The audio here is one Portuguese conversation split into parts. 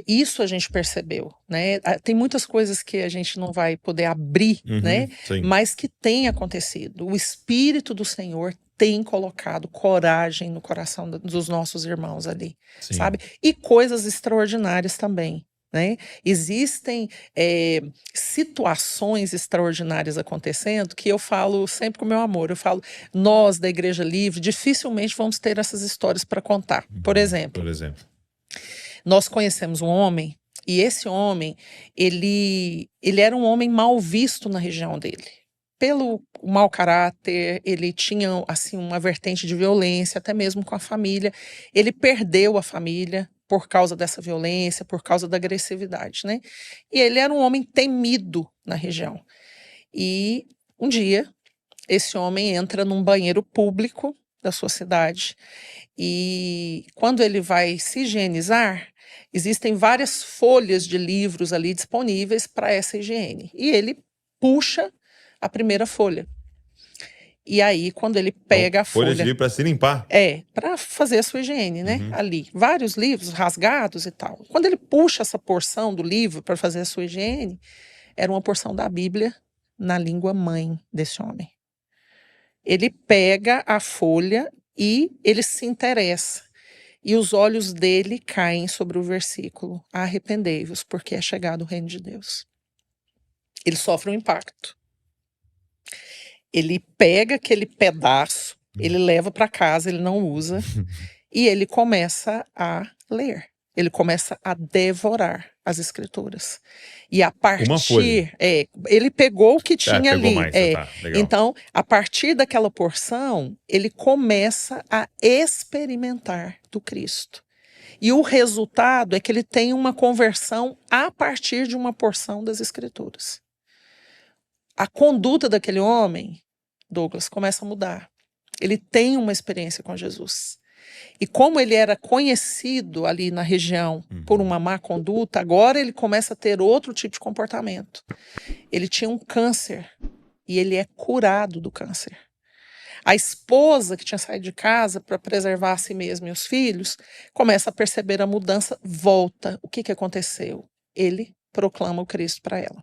Isso a gente percebeu, né? Tem muitas coisas que a gente não vai poder abrir, né? Sim. Mas que tem acontecido. O Espírito do Senhor tem colocado coragem no coração dos nossos irmãos ali, Sim. sabe? E coisas extraordinárias também, né? Existem situações extraordinárias acontecendo que eu falo sempre com meu amor. Eu falo, nós da Igreja Livre dificilmente vamos ter essas histórias para contar. Por exemplo, nós conhecemos um homem, e esse homem, ele era um homem mal visto na região dele. Pelo mau caráter, ele tinha assim uma vertente de violência, até mesmo com a família. Ele perdeu a família por causa dessa violência, por causa da agressividade, né? E ele era um homem temido na região. E um dia, esse homem entra num banheiro público da sua cidade e quando ele vai se higienizar, existem várias folhas de livros ali disponíveis para essa higiene. E ele puxa a primeira folha. E aí, quando ele pega a folha de livro para se limpar? Para fazer a sua higiene, né? Ali. Vários livros rasgados e tal. Quando ele puxa essa porção do livro para fazer a sua higiene, era uma porção da Bíblia na língua mãe desse homem. Ele pega a folha e ele se interessa. E os olhos dele caem sobre o versículo: arrependei-vos, porque é chegado o reino de Deus. Ele sofre um impacto. Ele pega aquele pedaço, ele leva para casa, ele não usa, e ele começa a ler. Ele começa a devorar as escrituras. E a partir... ele pegou o que tinha ali. Então, a partir daquela porção, ele começa a experimentar do Cristo. E o resultado é que ele tem uma conversão a partir de uma porção das escrituras. A conduta daquele homem, Douglas, começa a mudar. Ele tem uma experiência com Jesus. E como ele era conhecido ali na região por uma má conduta, agora ele começa a ter outro tipo de comportamento. Ele tinha um câncer e ele é curado do câncer. A esposa que tinha saído de casa para preservar a si mesma e os filhos, começa a perceber a mudança, volta. O que aconteceu? Ele proclama o Cristo para ela.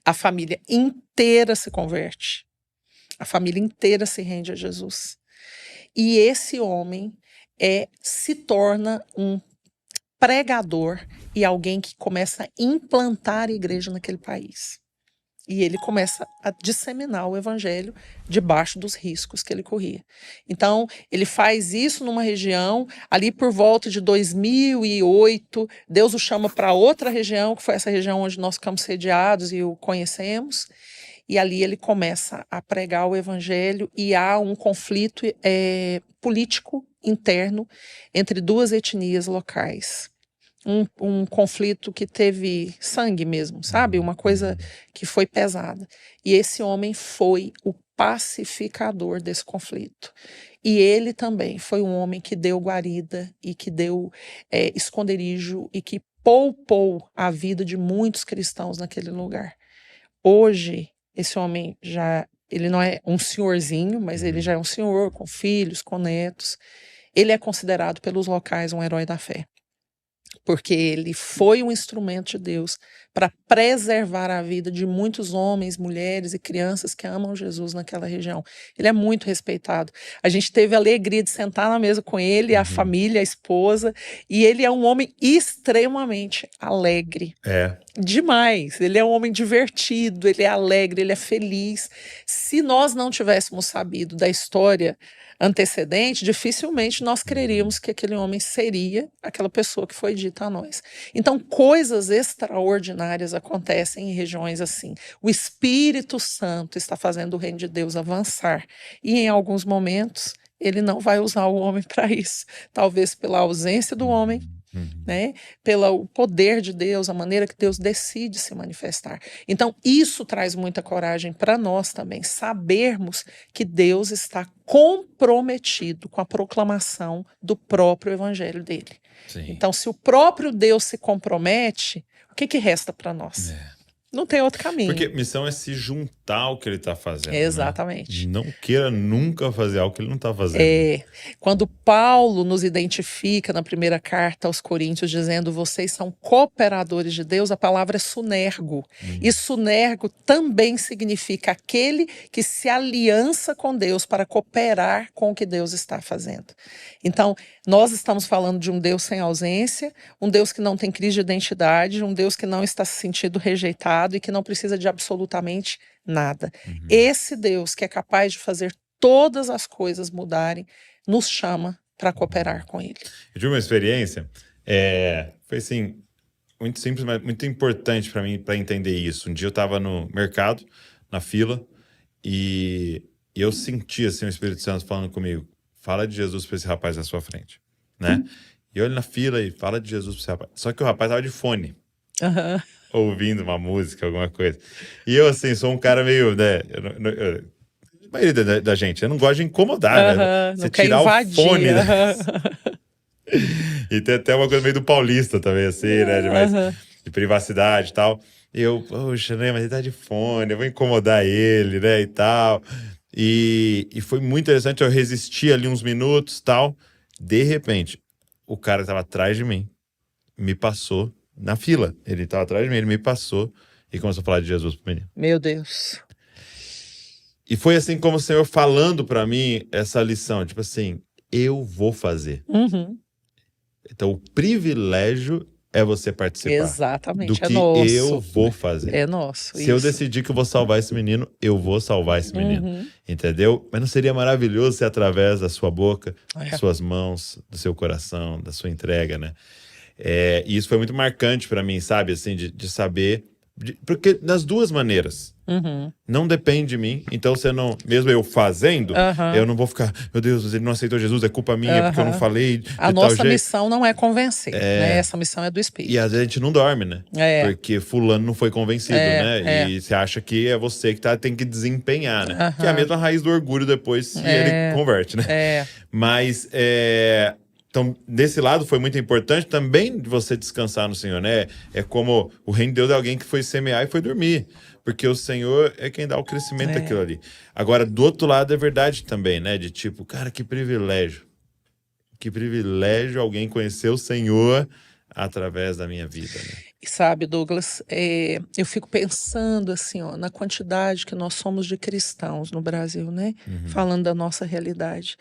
A família inteira se converte. A família inteira se rende a Jesus. E esse homem se torna um pregador e alguém que começa a implantar a igreja naquele país. E ele começa a disseminar o evangelho debaixo dos riscos que ele corria. Então, ele faz isso numa região, ali por volta de 2008, Deus o chama para outra região, que foi essa região onde nós ficamos sediados e o conhecemos. E ali ele começa a pregar o evangelho e há um conflito político interno entre duas etnias locais. Um conflito que teve sangue mesmo, sabe? Uma coisa que foi pesada. E esse homem foi o pacificador desse conflito. E ele também foi um homem que deu guarida e que deu esconderijo e que poupou a vida de muitos cristãos naquele lugar. Hoje, esse homem ele não é um senhorzinho, mas ele já é um senhor com filhos, com netos. Ele é considerado pelos locais um herói da fé. Porque ele foi um instrumento de Deus para preservar a vida de muitos homens, mulheres e crianças que amam Jesus naquela região. Ele é muito respeitado. A gente teve a alegria de sentar na mesa com ele, a família, a esposa, e ele é um homem extremamente alegre. Demais. Ele é um homem divertido, ele é alegre, ele é feliz. Se nós não tivéssemos sabido da história antecedente, dificilmente nós creríamos que aquele homem seria aquela pessoa que foi dita a nós. Então, coisas extraordinárias acontecem em regiões assim. O Espírito Santo está fazendo o reino de Deus avançar. E em alguns momentos, ele não vai usar o homem para isso. Talvez pela ausência do homem, né? Pelo poder de Deus, a maneira que Deus decide se manifestar. Então, isso traz muita coragem para nós também, sabermos que Deus está comprometido com a proclamação do próprio evangelho dele. Sim. Então, se o próprio Deus se compromete, o que resta para nós? Não tem outro caminho. Porque missão é se juntar ao que ele está fazendo, Exatamente. né? Não queira nunca fazer algo que ele não está fazendo. Quando Paulo nos identifica na primeira carta aos Coríntios, dizendo vocês são cooperadores de Deus, a palavra é sunergo. E sunergo também significa aquele que se aliança com Deus para cooperar com o que Deus está fazendo. Então, nós estamos falando de um Deus sem ausência, um Deus que não tem crise de identidade, um Deus que não está se sentindo rejeitado e que não precisa de absolutamente nada. Esse Deus que é capaz de fazer todas as coisas mudarem, nos chama para cooperar com Ele. Eu tive uma experiência, foi assim, muito simples, mas muito importante para mim, para entender isso. Um dia eu estava no mercado, na fila, e eu senti assim, o Espírito Santo falando comigo, fala de Jesus para esse rapaz na sua frente, né? E eu olho na fila e fala de Jesus para esse rapaz. Só que o rapaz estava de fone. Ouvindo uma música, alguma coisa. E eu, assim, sou um cara meio, né? A maioria da gente, eu não gosto de incomodar, né? Você tirar o fone, né? E tem até uma coisa meio do paulista também, assim, né? De privacidade e tal. E eu, poxa, né? Mas ele tá de fone, eu vou incomodar ele, né? E tal. E foi muito interessante, eu resisti ali uns minutos e tal. De repente, o cara que tava atrás de mim me passou na fila. Ele tava atrás de mim, ele me passou e começou a falar de Jesus pro menino. Meu Deus. E foi assim como o Senhor falando pra mim essa lição, tipo assim, eu vou fazer. Então o privilégio é você participar. Exatamente, do que nosso. Eu vou fazer. É nosso. Se eu decidir que eu vou salvar esse menino, eu vou salvar esse menino. Entendeu? Mas não seria maravilhoso se através da sua boca, das suas mãos, do seu coração, da sua entrega, né? E isso foi muito marcante pra mim, sabe? Assim, de saber... porque das duas maneiras. Não depende de mim. Então, você não... Mesmo eu fazendo, eu não vou ficar... Meu Deus, ele não aceitou Jesus, é culpa minha, porque eu não falei de A nossa missão não é convencer, né? Essa missão é do Espírito. E às vezes a gente não dorme, né? Porque fulano não foi convencido, né? E você acha que é você que tem que desempenhar, né? Que é a mesma raiz do orgulho depois, se ele converte, né? Mas... Então, desse lado foi muito importante também de você descansar no Senhor, né? É como o reino de Deus é alguém que foi semear e foi dormir. Porque o Senhor é quem dá o crescimento daquilo ali. Agora, do outro lado é verdade também, né? De tipo, cara, que privilégio. Que privilégio alguém conhecer o Senhor através da minha vida, né? E sabe, Douglas, eu fico pensando assim, ó, na quantidade que nós somos de cristãos no Brasil, né? Falando da nossa realidade.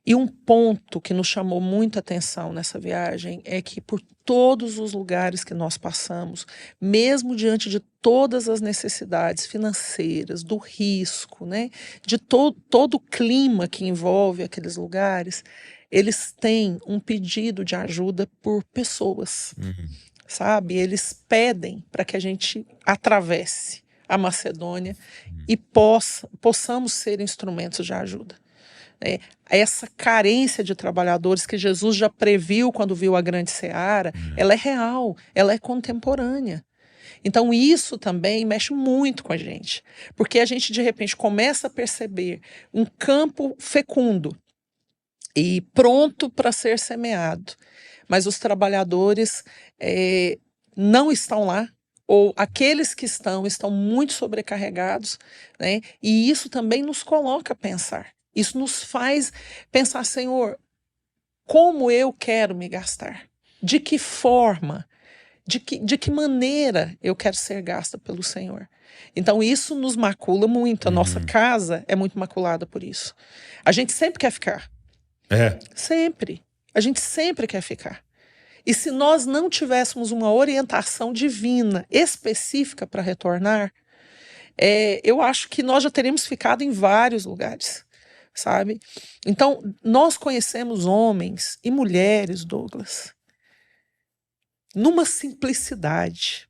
E um ponto que nos chamou muita atenção nessa viagem é que por todos os lugares que nós passamos, mesmo diante de todas as necessidades financeiras, do risco, né, de todo o clima que envolve aqueles lugares, eles têm um pedido de ajuda por pessoas, sabe? Eles pedem para que a gente atravesse a Macedônia e possamos ser instrumentos de ajuda. Essa carência de trabalhadores que Jesus já previu quando viu a grande seara, ela é real, ela é contemporânea. Então isso também mexe muito com a gente, porque a gente de repente começa a perceber um campo fecundo e pronto para ser semeado, mas os trabalhadores não estão lá, ou aqueles que estão muito sobrecarregados, né? E isso também nos coloca a pensar. Isso nos faz pensar, Senhor, como eu quero me gastar? De que forma? De que maneira eu quero ser gasta pelo Senhor? Então isso nos macula muito. A nossa casa é muito maculada por isso. A gente sempre quer ficar. Sempre. A gente sempre quer ficar. E se nós não tivéssemos uma orientação divina específica para retornar, eu acho que nós já teríamos ficado em vários lugares. Sabe? Então, nós conhecemos homens e mulheres, Douglas, numa simplicidade.